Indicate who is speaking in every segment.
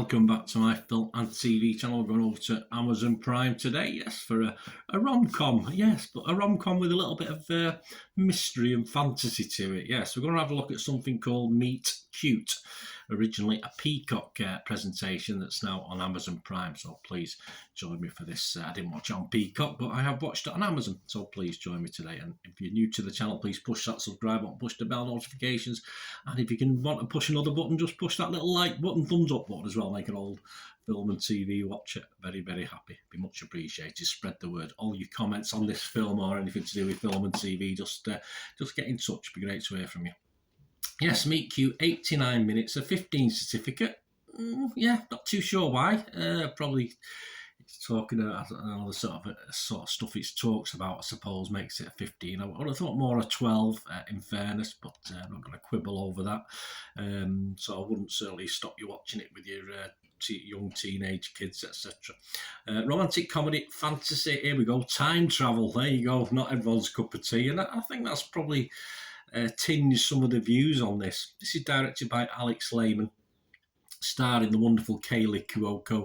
Speaker 1: welcome back to my film and TV channel. We're going over to Amazon Prime today, yes, for a rom-com, yes, but a rom-com with a little bit of mystery and fantasy to it, yes. We're going to have a look at something called Meet Cute, originally a Peacock presentation that's now on Amazon Prime, so please join me for this. I didn't watch it on Peacock, but I have watched it on Amazon, so please join me today. And if you're new to the channel, please push that subscribe button, push the bell notifications, and if you can want to push another button, just push that little like button, thumbs up button as well, like an old film and TV watcher. Very, very happy. Be much appreciated. Spread the word. All your comments on this film or anything to do with film and TV, just get in touch. Be great to hear from you. Yes, Meet Cute, 89 minutes, a 15 certificate. Yeah, not too sure why. Probably it's talking about, I don't know, the sort of stuff it talks about, I suppose, makes it a 15. I would have thought more a 12, in fairness, but I'm not going to quibble over that. So I wouldn't certainly stop you watching it with your young teenage kids, etc. Romantic comedy, fantasy, here we go. Time travel, there you go. Not everyone's cup of tea, and I think that's probably tinged some of the views on this. This is directed by Alex Lehman, starring the wonderful Kaylee Cuoco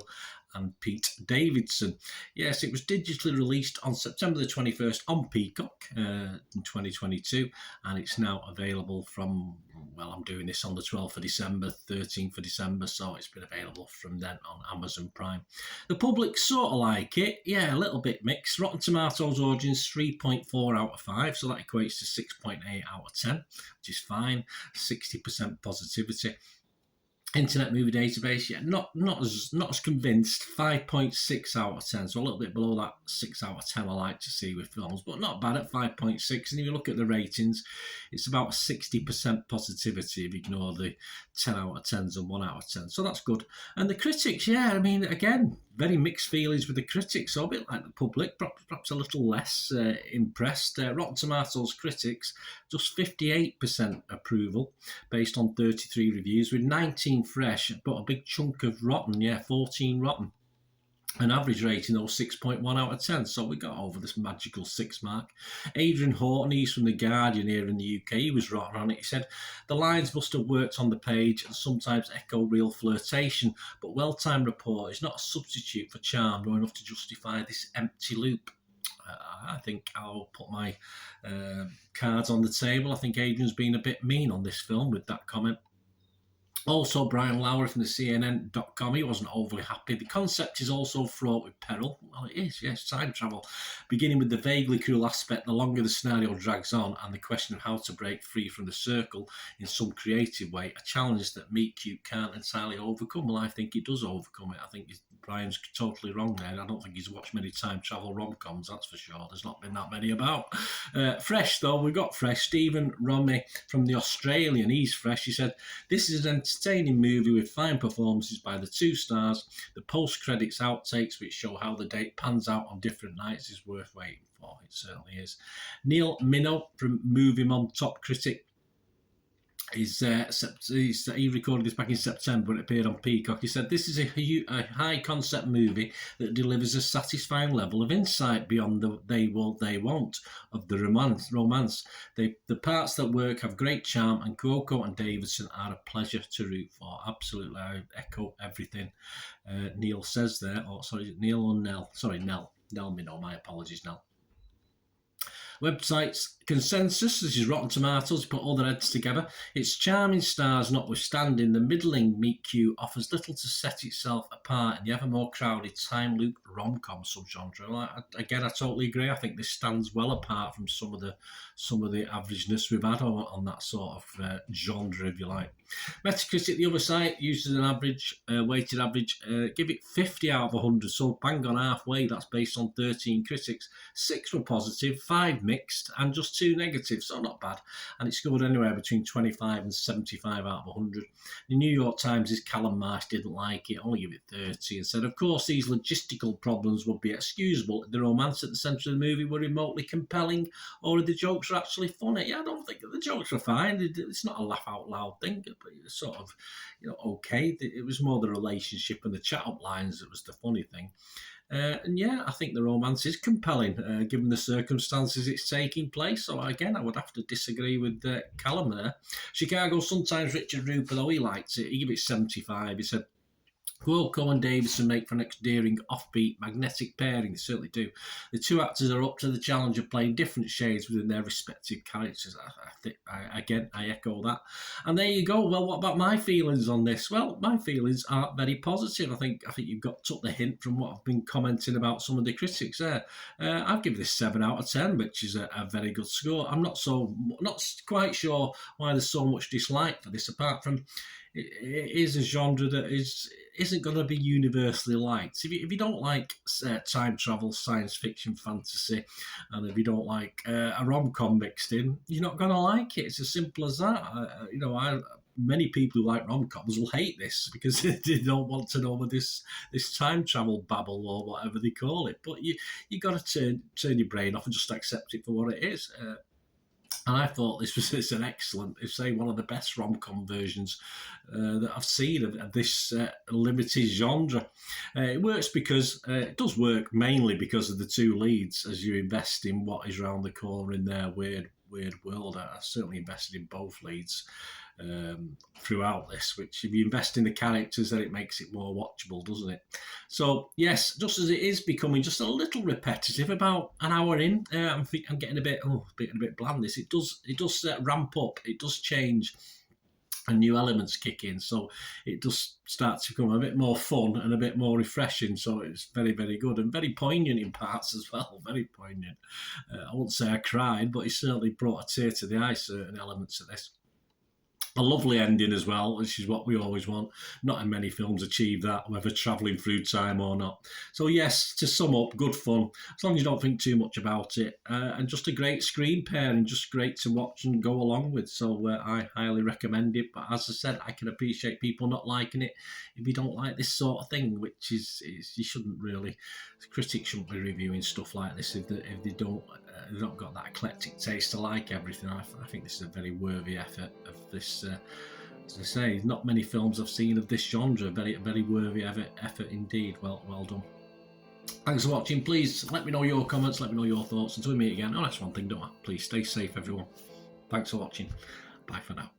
Speaker 1: and Pete Davidson. Yes, it was digitally released on September the 21st on Peacock in 2022, and it's now available from, well, I'm doing this on the 12th of December, 13th of December, so it's been available from then on Amazon Prime. The public sort of like it, yeah, a little bit mixed. Rotten Tomatoes audience 3.4 out of 5, so that equates to 6.8 out of 10, which is fine. 60% positivity. Internet Movie Database, yeah, not as convinced. 5.6 out of 10, so a little bit below that 6 out of 10 I like to see with films, but not bad at 5.6. And if you look at the ratings, it's about 60% positivity if you ignore the 10 out of 10s and 1 out of 10, so that's good. And the critics, yeah, I mean, again, very mixed feelings with the critics, so a bit like the public, perhaps a little less impressed. Rotten Tomatoes critics, just 58% approval based on 33 reviews, with 19 fresh, but a big chunk of rotten, yeah, 14 rotten. An average rating, though, 6.1 out of 10, so we got over this magical 6 mark. Adrian Horton, he's from The Guardian here in the UK, he was right on it. He said, the lines must have worked on the page and sometimes echo real flirtation, but well-timed rapport is not a substitute for charm nor enough to justify this empty loop. I think I'll put my cards on the table. I think Adrian's been a bit mean on this film with that comment. Also, Brian Lowry from the CNN.com, he wasn't overly happy. The concept is also fraught with peril. Well, it is, yes, time travel. Beginning with the vaguely cruel aspect, the longer the scenario drags on, and the question of how to break free from the circle in some creative way, a challenge that Meet Cute can't entirely overcome. Well, I think it does overcome it. I think Brian's totally wrong there. I don't think he's watched many time travel rom-coms, that's for sure. There's not been that many about. Fresh, though, we got fresh. Stephen Romme from The Australian, he's fresh. He said, this is an entertaining movie with fine performances by the two stars. The post-credits outtakes, which show how the date pans out on different nights, is worth waiting for. It certainly is. Neil Minow from Movie Mom Top Critic, he recorded this back in September when it appeared on Peacock. He said, this is a high concept movie that delivers a satisfying level of insight beyond the they will, they won't of the romance. The parts that work have great charm, and Cuoco and Davidson are a pleasure to root for. Absolutely, I echo everything Neil says there. Oh, sorry, Neil or Nell? Sorry, Nell Minow, my apologies, Nell. Website's consensus, this is Rotten Tomatoes, put all their heads together. Its charming stars notwithstanding, the middling Meet Cute offers little to set itself apart in the ever more crowded time loop rom-com subgenre. Well, again, I totally agree. I think this stands well apart from some of the averageness we've had on that sort of genre, if you like. Metacritic, the other site, uses an average, weighted average, give it 50 out of 100, so bang on halfway. That's based on 13 critics. 6 were positive, 5 mixed, and just 2 negative, so not bad. And it scored anywhere between 25 and 75 out of 100. The New York Times' Callum Marsh didn't like it, only give it 30, and said, of course, these logistical problems would be excusable if the romance at the centre of the movie were remotely compelling, or if the jokes are actually funny. Yeah, I don't think the jokes are fine. It's not a laugh out loud thing, but it's sort of, okay. It was more the relationship and the chat-up lines that was the funny thing. And yeah, I think the romance is compelling, given the circumstances it's taking place. So again, I would have to disagree with Callum there. Chicago Sun-Times Richard Rupert, though, he liked it. He gave it 75. He said, Cuoco and Davison make for an endearing, offbeat, magnetic pairing. They certainly do. The two actors are up to the challenge of playing different shades within their respective characters. I echo that. And there you go. Well, what about my feelings on this? Well, my feelings are very positive. I think you've took the hint from what I've been commenting about some of the critics there. I've given this 7 out of 10, which is a very good score. I'm not quite sure why there's so much dislike for this, apart from it is a genre that isn't going to be universally liked. If you don't like time travel, science fiction, fantasy, and if you don't like a rom-com mixed in, you're not going to like it. It's as simple as that. Many people who like rom-coms will hate this because they don't want to know what this time travel babble or whatever they call it. But you got to turn your brain off and just accept it for what it is. And I thought it's an excellent, say, one of the best rom-com versions that I've seen of this limited genre. It works because, it does work mainly because of the two leads, as you invest in what is around the corner in their weird world. I certainly invested in both leads throughout this, which if you invest in the characters, then it makes it more watchable, doesn't it? So yes, just as it is becoming just a little repetitive, about an hour in, I'm getting a bit bland. It does ramp up, it does change, and new elements kick in, so it does start to become a bit more fun and a bit more refreshing. So it's very, very good and very poignant in parts as well. Very poignant. I won't say I cried, but it certainly brought a tear to the eye, certain elements of this. A lovely ending as well, which is what we always want. Not in many films achieve that, whether travelling through time or not. So yes, to sum up, good fun, as long as you don't think too much about it, and just a great screen pair and just great to watch and go along with. So I highly recommend it. But as I said, I can appreciate people not liking it if you don't like this sort of thing, which is you shouldn't really. Critics shouldn't be reviewing stuff like this if they don't. They've not got that eclectic taste to like everything. I think this is a very worthy effort of this. As I say, not many films I've seen of this genre. Very, very worthy effort indeed. Well done. Thanks for watching. Please let me know your comments. Let me know your thoughts. Until we meet again. Oh, that's one thing, don't I? Please stay safe, everyone. Thanks for watching. Bye for now.